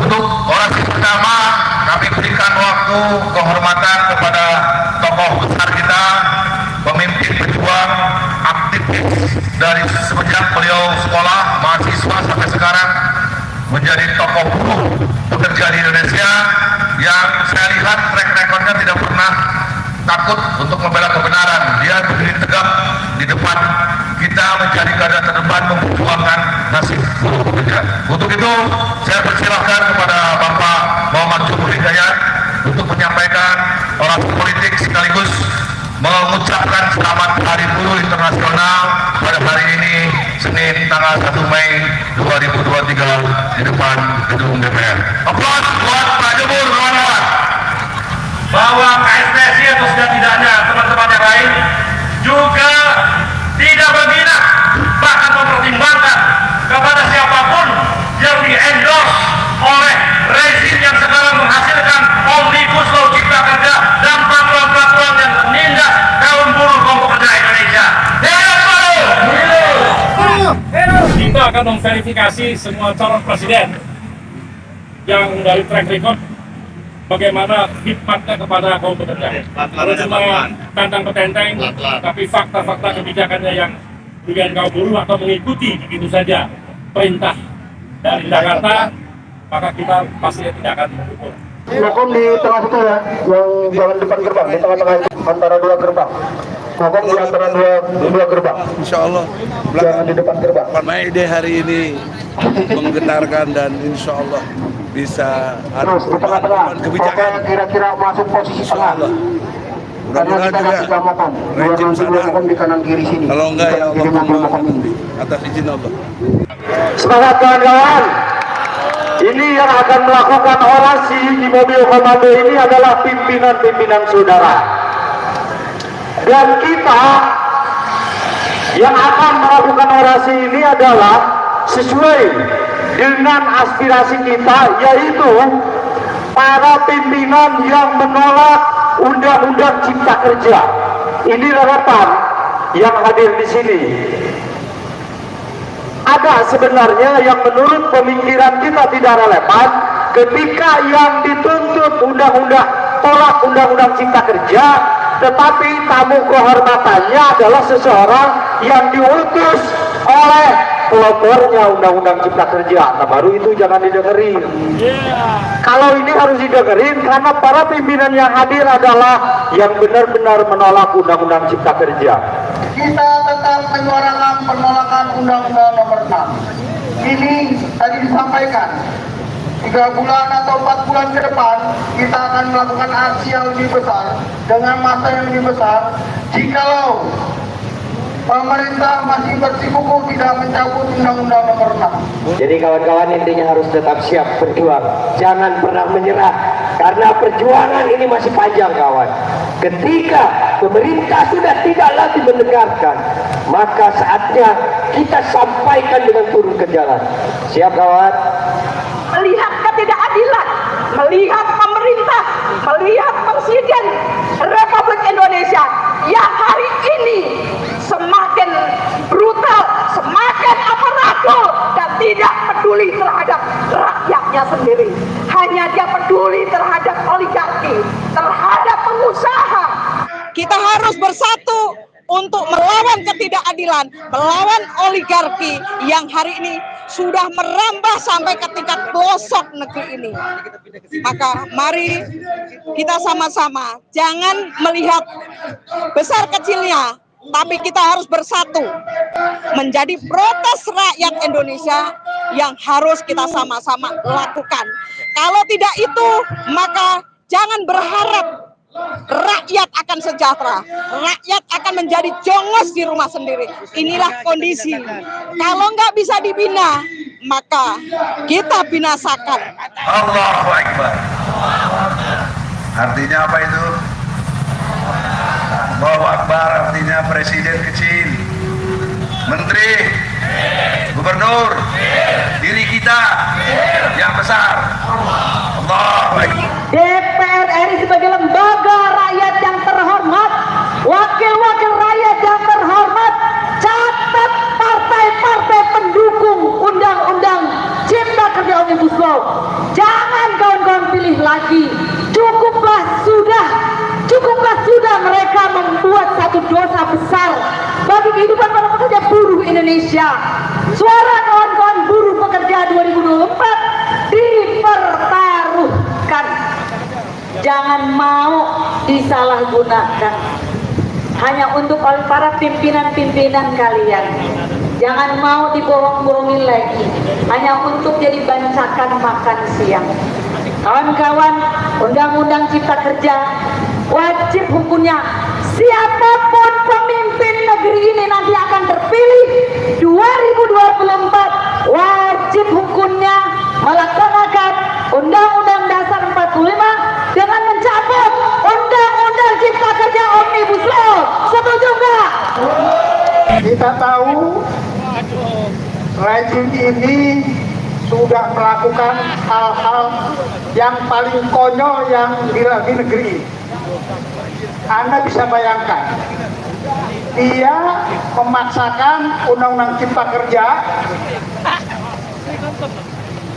Untuk orasi pertama, kami berikan waktu kehormatan kepada tokoh besar kita, pemimpin pejuang, aktivis dari semenjak beliau sekolah, mahasiswa sampai sekarang menjadi tokoh buruh pekerja di Indonesia, yang saya lihat track recordnya tidak pernah takut untuk membela kebenaran. Dia berdiri tegak di depan kita, menjadi garda terdepan memperjuangkan nasib buruh pekerja. Untuk itu saya persilahkan kepada Bapak Muhammad Jumhur Hidayat untuk menyampaikan orasi politik sekaligus mengucapkan selamat Hari Buruh Internasional pada hari ini, Senin tanggal 1 Mei 2023 di depan gedung DPR. Aplaus buat Pak Jumhur, kawan-kawan. Bahwa KSPSI atau setidak-tidaknya teman-teman yang lain juga tidak berminat, bahkan mempertimbangkan kepada siapapun yang di-endorse oleh rezim yang sekarang menghasilkan Omnibus Law Cipta Kerja dan peraturan-peraturan yang menindas kaum buruh kelompok kerja Indonesia. Kita akan memverifikasi semua calon presiden yang dari track record bagaimana khidmatnya kepada kaum pekerja. Kalau cuma tantang petenteng, tapi fakta-fakta kebijakannya yang dengan kaum buruh atau mengikuti begitu saja perintah dari Jakarta, maka kita pastinya tidak akan mendukung. Hukum di tengah situ ya, yang jalan depan gerbang, di tengah-tengah itu, antara dua gerbang. Hukum di antara dua gerbang. Insya Allah Jangan di depan gerbang. May Day hari ini menggetarkan dan insya Allah bisa ada Terus di tengah-tengah, kebijakan. oke, kira-kira masuk posisi tengah. Karena Mudah-mudahan kita juga nggak bisa mokom. rejim sadar. Di kanan kiri sini. Kalau enggak ya Allah, mokom ini. atas izin Allah. Semangat kawan-kawan. Ini yang akan melakukan orasi di mobil komando ini adalah pimpinan-pimpinan saudara. Dan kita yang akan melakukan orasi ini adalah sesuai dengan aspirasi kita, yaitu para pimpinan yang menolak Undang-Undang Cipta Kerja. Ini harapan yang hadir di sini. Ada sebenarnya yang menurut pemikiran kita tidak relevan ketika yang dituntut tolak undang-undang Cipta Kerja, tetapi tamu kehormatannya adalah seseorang yang diutus oleh pelopornya undang-undang Cipta Kerja. Nah, baru itu jangan didengerin. Kalau ini harus didengerin karena para pimpinan yang hadir adalah yang benar-benar menolak undang-undang Cipta Kerja. Kita tetap menyuarakan penolakan Undang-Undang Nomor 6. Ini tadi disampaikan 3 bulan atau 4 bulan ke depan kita akan melakukan aksi yang lebih besar dengan masa yang lebih besar jikalau pemerintah masih bersikukuh tidak mencabut Undang-Undang Nomor 6. Jadi kawan-kawan intinya harus tetap siap berjuang, jangan pernah menyerah karena perjuangan ini masih panjang kawan. Ketika pemerintah sudah tidak lagi mendengarkan, maka saatnya kita sampaikan dengan turun ke jalan. Siap kawan? Melihat ketidakadilan, melihat pemerintah, melihat Presiden Republik Indonesia yang hari ini semakin brutal, semakin aparatur dan tidak peduli terhadap rakyatnya sendiri. Hanya dia peduli terhadap oligarki, terhadap pengusaha. Kita harus bersatu untuk melawan ketidakadilan, melawan oligarki yang hari ini sudah merambah sampai ke tingkat pelosok negeri ini. Maka mari kita sama-sama jangan melihat besar kecilnya, tapi kita harus bersatu menjadi protes rakyat Indonesia yang harus kita sama-sama lakukan. Kalau tidak itu, maka jangan berharap rakyat akan sejahtera, rakyat akan menjadi jongos di rumah sendiri. Inilah kondisi. Kalau nggak bisa dibina, maka kita binasakan. Allahu Akbar. Artinya apa itu? Allahu Akbar artinya presiden kecil, menteri, gubernur, diri kita yang besar. Allahu Akbar. DPR RI sebagai lembaga rakyat yang terhormat, wakil-wakil rakyat yang terhormat, catat partai-partai pendukung Undang-Undang Cipta Kerja Omnibus Law. kehidupan para pekerja buruh Indonesia. Suara kawan-kawan buruh pekerja 2024 dipertaruhkan. Jangan mau disalahgunakan hanya untuk oleh para pimpinan-pimpinan kalian. Jangan mau dibohong-bohongin lagi hanya untuk jadi bancakan makan siang. Kawan-kawan, Undang-Undang Cipta Kerja wajib hukumnya siapapun pemimpin negeri ini nanti akan terpilih 2024, wajib hukumnya melaksanakan Undang-Undang Dasar 45 dengan mencabut Undang-Undang Cipta Kerja Omnibus Law. Setuju nggak? Kita tahu rezim ini sudah melakukan hal-hal yang paling konyol yang di negeri ini. Anda bisa bayangkan, dia memaksakan Undang-Undang Cipta Kerja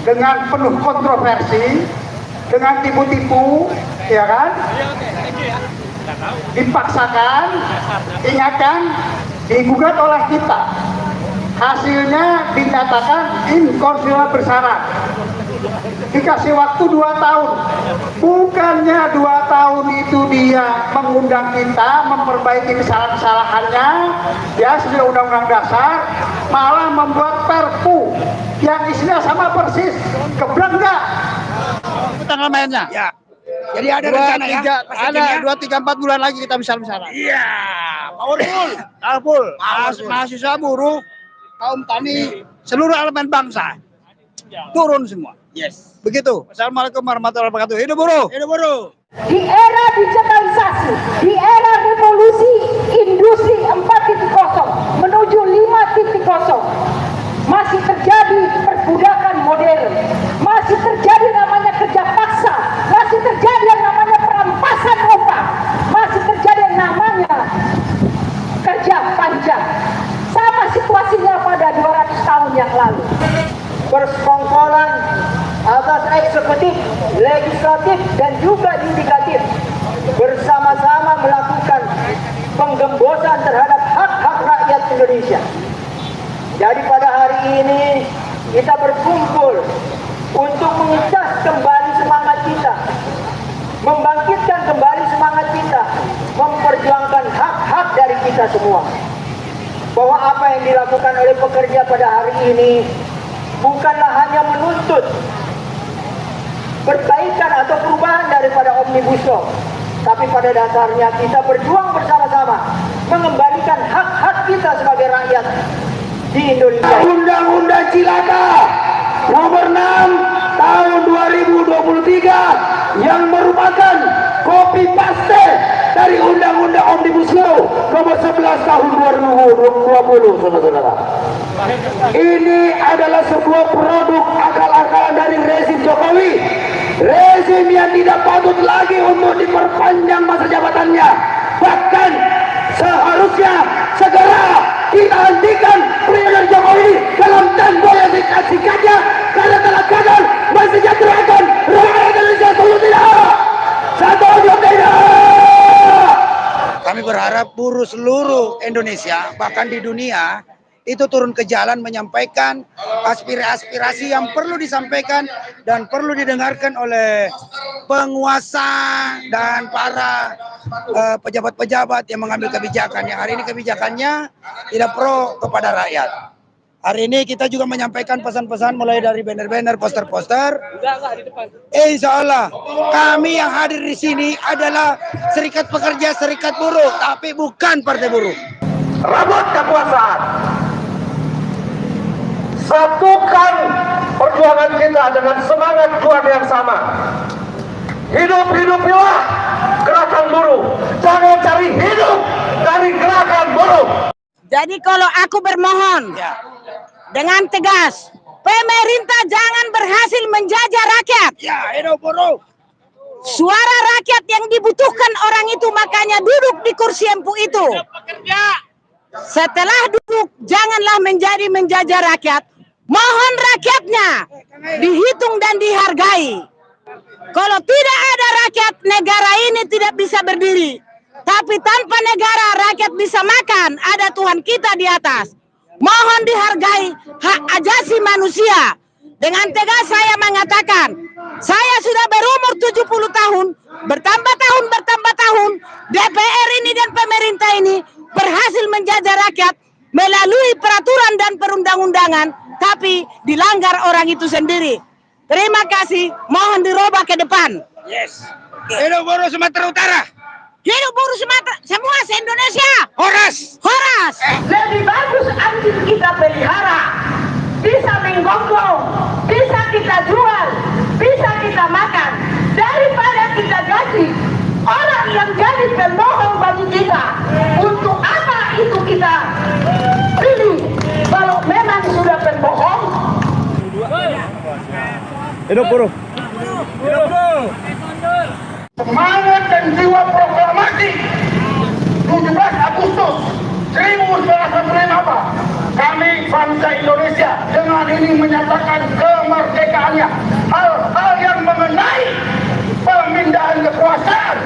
dengan penuh kontroversi, dengan tipu-tipu, ya kan? Dipaksakan, ingatkan, digugat oleh kita. Hasilnya dinyatakan inkonstitusional bersyarat. Dikasih waktu 2 tahun. Bukannya 2 tahun itu dia mengundang kita memperbaiki kesalahan-kesalahannya, ya sesuai Undang-Undang Dasar, malah membuat perpu yang isinya sama persis. Kebleng nggak? Tanggal mainnya. Ya. Jadi ada rencana ya? Ada 2, 3, 4 bulan lagi kita bisa bicara. Iya. Powerful. Mahasiswa buruh, kaum tani, seluruh elemen bangsa turun semua. Yes. Begitu. Assalamualaikum warahmatullahi wabarakatuh. Hidup buruh. Hidup buruh. Di era digitalisasi, di era revolusi industri 4.0 menuju 5.0, masih terjadi perbudakan modern, masih terjadi namanya kerja paksa, masih terjadi yang namanya perampasan upah, masih terjadi yang namanya kerja panjang. Sama situasinya pada 200 tahun yang lalu. Persekongkolan atas eksekutif, legislatif, dan juga yudikatif bersama-sama melakukan penggembosan terhadap hak-hak rakyat Indonesia. Jadi pada hari ini kita berkumpul untuk mengecas kembali semangat kita, membangkitkan kembali semangat kita, memperjuangkan hak-hak dari kita semua. Bahwa apa yang dilakukan oleh pekerja pada hari ini bukanlah hanya menuntut perbaikan atau perubahan daripada Omnibus Law, tapi pada dasarnya kita berjuang bersama-sama mengembalikan hak-hak kita sebagai rakyat di Indonesia. Undang-Undang Cilaka nomor 6 tahun 2023 yang merupakan copy paste dari Undang-Undang Omnibus Law nomor 11 tahun 2020, saudara-saudara. Ini adalah sebuah produk akal-akalan dari rezim Jokowi, rezim yang tidak patut lagi untuk diperpanjang masa jabatannya. Bahkan seharusnya segera kita hentikan periode Jokowi dalam tempo yang singkatnya, karena telah gagal mensejahterakan rakyat Indonesia. Setuju tidak? Setuju tidak? Kami berharap buruh seluruh Indonesia, bahkan di dunia, itu turun ke jalan menyampaikan aspirasi yang perlu disampaikan dan perlu didengarkan oleh penguasa dan para pejabat-pejabat yang mengambil kebijakan. Yang hari ini kebijakannya tidak pro kepada rakyat. Hari ini kita juga menyampaikan pesan-pesan mulai dari banner-banner, poster-poster. Insya Allah kami yang hadir di sini adalah serikat pekerja, serikat buruh, tapi bukan partai buruh. Rebut kekuasaan, satukan perjuangan kita dengan semangat juang yang sama. Hidup-hidupilah gerakan buruh, jangan cari hidup dari gerakan buruh. Jadi kalau aku bermohon dengan tegas, pemerintah jangan berhasil menjajah rakyat. Ya, hidup buruh. Suara rakyat yang dibutuhkan orang itu, makanya duduk di kursi empuk itu. Setelah duduk, janganlah menjajah rakyat. Mohon rakyatnya dihitung dan dihargai. Kalau tidak ada rakyat, negara ini tidak bisa berdiri. Tapi tanpa negara rakyat bisa makan, ada Tuhan kita di atas. Mohon dihargai hak ajasi manusia. Dengan tegas saya mengatakan, saya sudah berumur 70 tahun, bertambah tahun, DPR ini dan pemerintah ini berhasil menjajah rakyat melalui peraturan dan perundang-undangan, tapi dilanggar orang itu sendiri. Terima kasih, mohon dirubah ke depan. Yes. Hidup buruh Sumatera Utara. Hidup buruh Sumatera, semua se-Indonesia. Horas. Horas. Lebih bagus anjing kita pelihara, bisa menggonggong, bisa kita jual, bisa kita makan, daripada kita gaji orang yang jadi pemohon bagi kita. Untuk apa itu kita pilih kalau memang sudah pemohon? Hidup buruh. Semangat dan jiwa proklamasi 17 Agustus 1945, kami bangsa Indonesia dengan ini menyatakan kemerdekaannya. Hal-hal yang mengenai pemindahan kekuasaan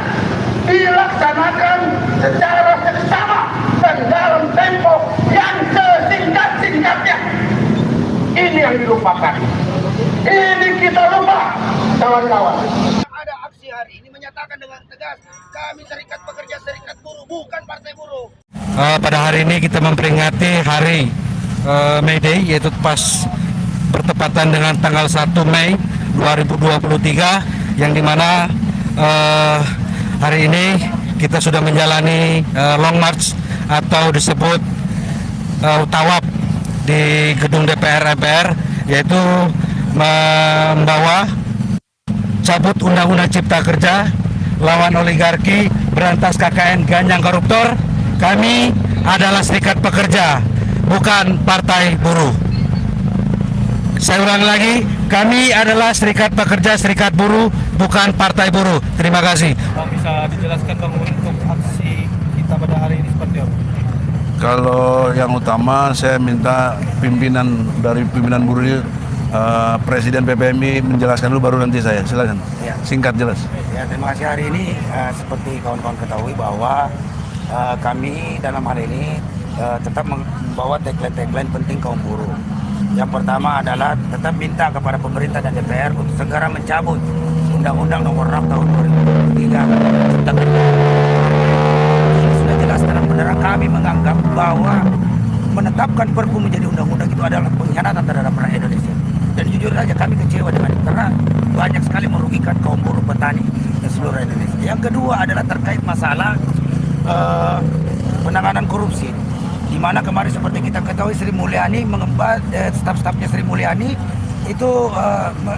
dilaksanakan secara seksama dan dalam tempo yang sesingkat-singkatnya. Ini yang dilupakan. Ini kita lupa, kawan-kawan. Ada aksi hari ini menyatakan dengan tegas, kami Serikat Pekerja Serikat Buruh, bukan Partai Buruh. Pada hari ini kita memperingati hari May Day, yaitu pas bertepatan dengan tanggal 1 Mei 2023, yang dimana hari ini kita sudah menjalani long march atau disebut tawaf di gedung DPR MPR, yaitu membawa cabut Undang-Undang Cipta Kerja, lawan oligarki, berantas KKN, ganyang koruptor. Kami adalah serikat pekerja, bukan partai buruh. Saya ulang lagi, kami adalah serikat pekerja, serikat buruh, bukan partai buruh. Terima kasih. Bisa dijelaskan Bang untuk aksi kita pada hari ini seperti apa? Kalau yang utama saya minta pimpinan buruh ini, Presiden PPMI menjelaskan dulu, baru nanti saya. Silakan. Ya. Singkat jelas. Ya, terima kasih. Hari ini seperti kawan-kawan ketahui bahwa kami dalam hal ini tetap membawa tagline penting kaum buruh. Yang pertama adalah tetap minta kepada pemerintah dan DPR untuk segera mencabut Undang-Undang Nomor 6 Tahun 2003 Cipta Kerja. Ini sudah jelas terang-benderang kami menganggap bahwa menetapkan Perpu menjadi undang-undang itu adalah pengkhianatan terhadap rakyat Indonesia. Dan jujur saja kami kecewa dengan itu karena banyak sekali merugikan kaum buruh, petani dan seluruh Indonesia. Yang kedua adalah terkait masalah penanganan korupsi, di mana kemarin seperti kita ketahui Sri Mulyani mengemban staf-stafnya Sri Mulyani itu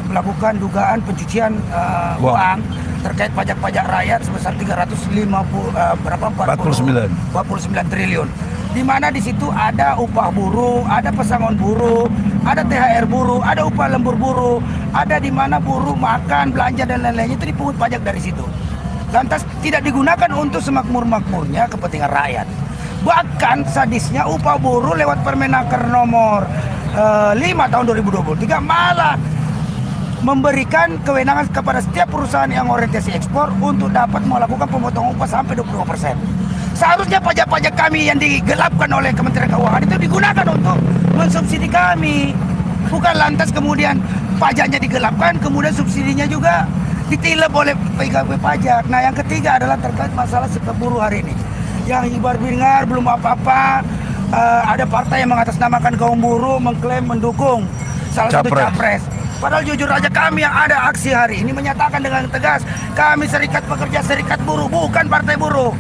melakukan dugaan pencucian uang terkait pajak-pajak rakyat sebesar 49 triliun. Di mana di situ ada upah buruh, ada pesangon buruh, ada THR buruh, ada upah lembur buruh, ada di mana buruh makan, belanja dan lain-lainnya itu dipungut pajak dari situ. Lantas tidak digunakan untuk semakmur-makmurnya kepentingan rakyat. Bahkan sadisnya upah buruh lewat Permenaker nomor 5 tahun 2023 malah memberikan kewenangan kepada setiap perusahaan yang orientasi ekspor untuk dapat melakukan pemotongan upah sampai 25%. Seharusnya pajak-pajak kami yang digelapkan oleh Kementerian Keuangan itu digunakan untuk mensubsidi kami. Bukan lantas kemudian pajaknya digelapkan, kemudian subsidinya juga ditilep oleh pegawai pajak. Nah, yang ketiga adalah terkait masalah serikat buruh hari ini. Yang ibar bingar belum apa-apa, ada partai yang mengatasnamakan kaum buruh mengklaim mendukung salah satu capres. Padahal jujur aja kami yang ada aksi hari ini menyatakan dengan tegas, kami Serikat Pekerja Serikat Buruh, bukan partai buruh.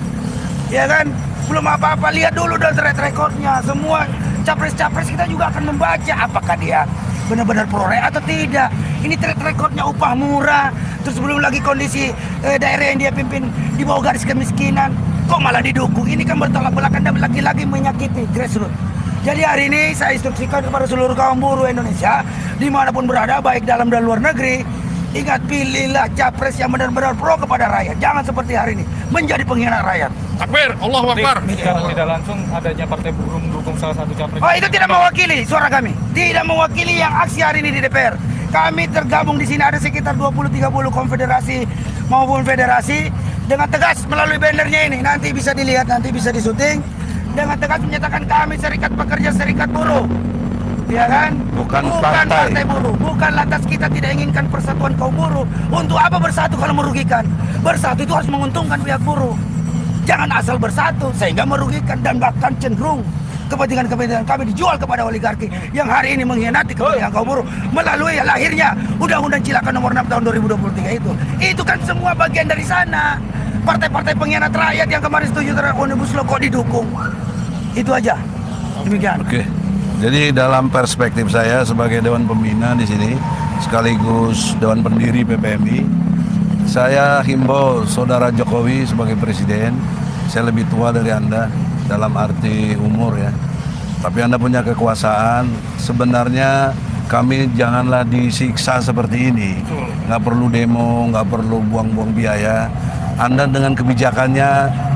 Ya kan, belum apa-apa, lihat dulu dan track recordnya. Semua capres-capres kita juga akan membaca apakah dia benar-benar pro rakyat atau tidak. Ini track recordnya upah murah, terus belum lagi kondisi daerah yang dia pimpin di bawah garis kemiskinan, kok malah didukung. Ini kan bertolak belakang dan lagi-lagi menyakiti grassroots. Jadi hari ini saya instruksikan kepada seluruh kaum buruh Indonesia dimanapun berada, baik dalam dan luar negeri, ingat, pilihlah capres yang benar-benar pro kepada rakyat. Jangan seperti hari ini menjadi pengkhianat rakyat. Takbir, Allahu Akbar. Secara tidak langsung adanya partai buruh mendukung salah satu capres. Oh, itu tidak mewakili suara kami. Tidak mewakili yang aksi hari ini di DPR. Kami tergabung di sini ada sekitar 20-30 konfederasi maupun federasi dengan tegas melalui bannernya ini, nanti bisa dilihat, nanti bisa disuting, dengan tegas menyatakan kami serikat pekerja, serikat buruh, ya kan? Bukan partai buruh, bukan lantas kita tidak inginkan persatuan kaum buruh. Untuk apa bersatu kalau merugikan? Bersatu itu harus menguntungkan pihak buruh. Jangan asal bersatu sehingga merugikan dan bahkan cenderung kepentingan kami dijual kepada oligarki yang hari ini mengkhianati kepentingan kaum buruh melalui lahirnya Undang-Undang Cipta Nomor 6 tahun 2023 itu. Itu kan semua bagian dari sana. Partai-partai pengkhianat rakyat yang kemarin setuju terhadap Omnibus Law kok didukung. Itu aja. Demikian. Oke. Jadi dalam perspektif saya sebagai Dewan Pembina di sini sekaligus Dewan Pendiri PPMI, saya himbau Saudara Jokowi sebagai Presiden, saya lebih tua dari Anda dalam arti umur ya. Tapi Anda punya kekuasaan, sebenarnya kami janganlah disiksa seperti ini. Nggak perlu demo, nggak perlu buang-buang biaya. Anda dengan kebijakannya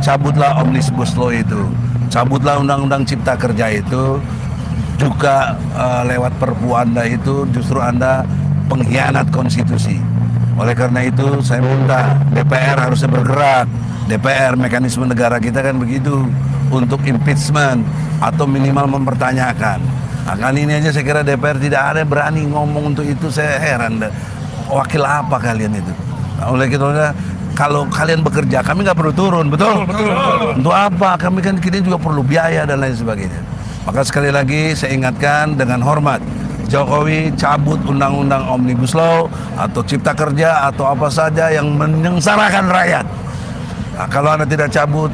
cabutlah Omnibus Law itu, cabutlah Undang-Undang Cipta Kerja itu, juga lewat Perpu Anda itu justru Anda pengkhianat konstitusi. Oleh karena itu saya minta DPR harusnya bergerak. DPR, mekanisme negara kita kan begitu, untuk impeachment atau minimal mempertanyakan. Nah, kali ini aja saya kira DPR tidak ada berani ngomong untuk itu. Saya heran, wakil apa kalian itu? Nah, oleh karena kalau kalian bekerja, kami nggak perlu turun, betul? Betul. Untuk apa? Kami kan kita juga perlu biaya dan lain sebagainya. Maka sekali lagi saya ingatkan dengan hormat, Jokowi cabut Undang-Undang Omnibus Law atau Cipta Kerja atau apa saja yang menyengsarakan rakyat. Nah, kalau Anda tidak cabut,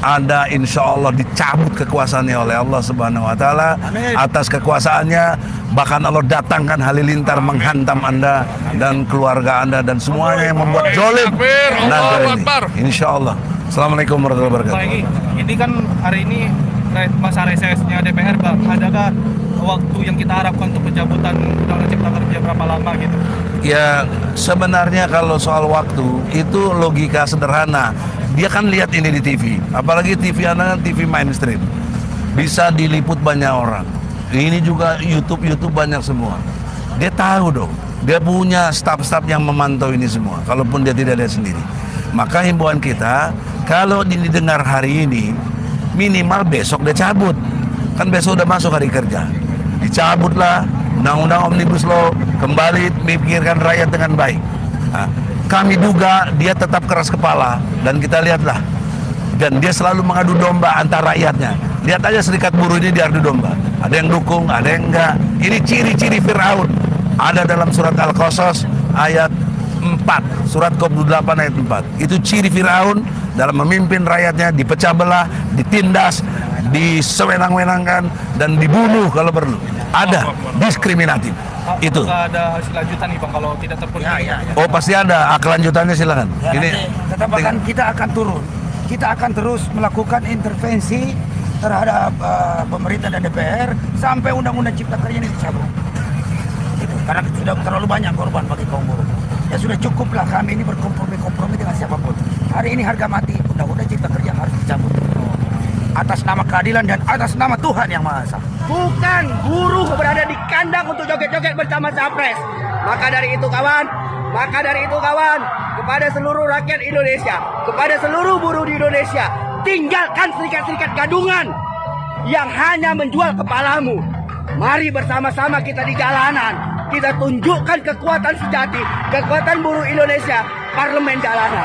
Anda insya Allah dicabut kekuasaannya oleh Allah Subhanahu Wa Taala. Atas kekuasaannya bahkan Allah datangkan halilintar menghantam Anda dan keluarga Anda dan semuanya yang membuat zolim. Insya Allah. Assalamualaikum warahmatullahi wabarakatuh. Pak Egy, ini kan hari ini masa resesnya DPR, Bang. Adakah waktu yang kita harapkan untuk pencabutan Undang-Undang Cipta Kerja berapa lama gitu? Ya sebenarnya kalau soal waktu itu logika sederhana. Dia kan lihat ini di TV, apalagi TV Anda kan TV mainstream, bisa diliput banyak orang. Ini juga YouTube banyak semua. Dia tahu dong, dia punya staf-staf yang memantau ini semua, kalaupun dia tidak lihat sendiri. Maka himbauan kita, kalau didengar hari ini, minimal besok dia cabut. Kan besok udah masuk hari kerja, dicabutlah Undang-Undang Omnibus Law, kembali memikirkan rakyat dengan baik. Nah, kami duga dia tetap keras kepala dan kita lihatlah, dan dia selalu mengadu domba antar rakyatnya. Lihat aja serikat buruh ini diadu domba, ada yang dukung, ada yang enggak. Ini ciri-ciri Firaun, ada dalam surat Al-Qasas ayat 4, surat ke-28 ayat 4. Itu ciri Firaun dalam memimpin rakyatnya, dipecah belah, ditindas, disewenang-wenangkan dan dibunuh kalau perlu. Ada diskriminatif. Itu. Ada hasil lanjutan nih Bang kalau tidak terpenuhi. Oh pasti ada. Kelanjutannya silakan. Ya, ini tetap akan kita akan turun. Kita akan terus melakukan intervensi terhadap pemerintah dan DPR sampai Undang-Undang Cipta Kerja ini dicabut. Itu karena sudah terlalu banyak korban bagi kaum buruh. Ya sudah cukuplah kami ini berkompromi dengan siapapun. Hari ini harga mati, Undang-Undang Cipta Kerja harus dicabut. Atas nama keadilan dan atas nama Tuhan Yang Maha Esa. Bukan buruh berada di kandang untuk joget-joget bersama capres. Maka dari itu kawan, kepada seluruh rakyat Indonesia, kepada seluruh buruh di Indonesia, tinggalkan serikat-serikat gadungan yang hanya menjual kepalamu. Mari bersama-sama kita di jalanan, kita tunjukkan kekuatan sejati, kekuatan buruh Indonesia, parlemen jalanan.